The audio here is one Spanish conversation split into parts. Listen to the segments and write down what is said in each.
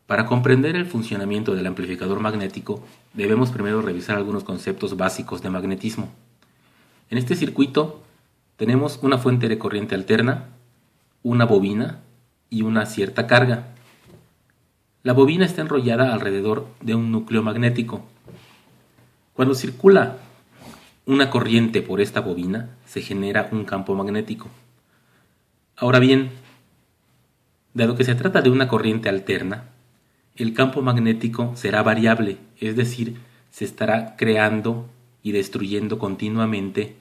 Para comprender el funcionamiento del amplificador magnético, debemos primero revisar algunos conceptos básicos de magnetismo. En este circuito tenemos una fuente de corriente alterna, una bobina y una cierta carga. La bobina está enrollada alrededor de un núcleo magnético. Cuando circula una corriente por esta bobina, se genera un campo magnético. Ahora bien, dado que se trata de una corriente alterna, el campo magnético será variable, es decir, se estará creando y destruyendo continuamente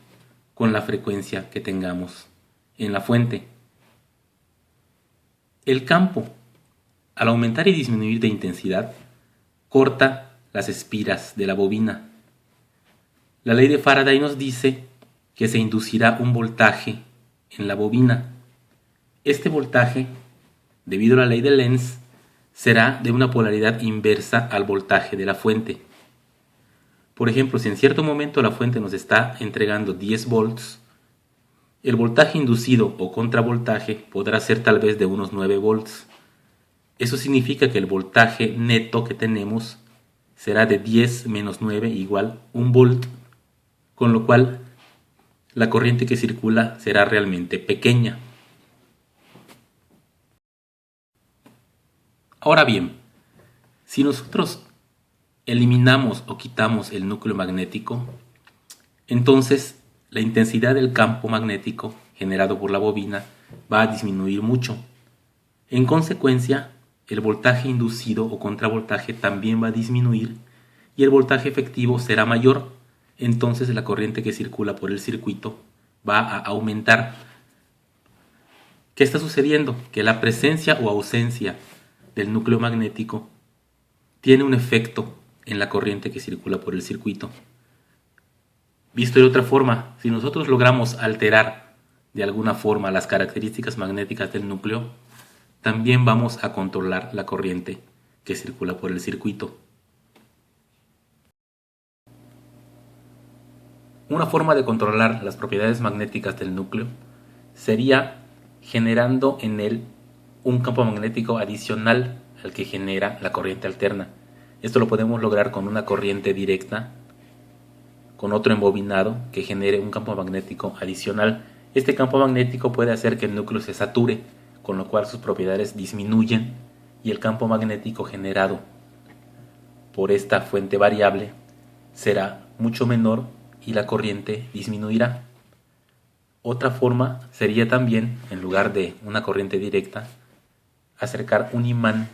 con la frecuencia que tengamos en la fuente. El campo, al aumentar y disminuir de intensidad, corta las espiras de la bobina. La ley de Faraday nos dice que se inducirá un voltaje en la bobina. Este voltaje, debido a la ley de Lenz, será de una polaridad inversa al voltaje de la fuente. Por ejemplo, si en cierto momento la fuente nos está entregando 10 volts, el voltaje inducido o contravoltaje podrá ser tal vez de unos 9 volts. Eso significa que el voltaje neto que tenemos será de 10 menos 9 igual 1 volt, con lo cual la corriente que circula será realmente pequeña. Ahora bien, si nosotros eliminamos o quitamos el núcleo magnético, entonces la intensidad del campo magnético generado por la bobina va a disminuir mucho. En consecuencia, el voltaje inducido o contravoltaje también va a disminuir y el voltaje efectivo será mayor. Entonces la corriente que circula por el circuito va a aumentar. ¿Qué está sucediendo? Que la presencia o ausencia del núcleo magnético tiene un efecto en la corriente que circula por el circuito. Visto de otra forma, si nosotros logramos alterar de alguna forma las características magnéticas del núcleo, también vamos a controlar la corriente que circula por el circuito. Una forma de controlar las propiedades magnéticas del núcleo sería generando en él un campo magnético adicional al que genera la corriente alterna. Esto lo podemos lograr con una corriente directa, con otro embobinado que genere un campo magnético adicional. Este campo magnético puede hacer que el núcleo se sature, con lo cual sus propiedades disminuyen y el campo magnético generado por esta fuente variable será mucho menor y la corriente disminuirá. Otra forma sería también, en lugar de una corriente directa, acercar un imán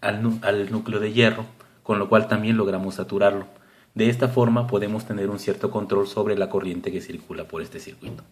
al núcleo de hierro, con lo cual también logramos saturarlo. De esta forma podemos tener un cierto control sobre la corriente que circula por este circuito.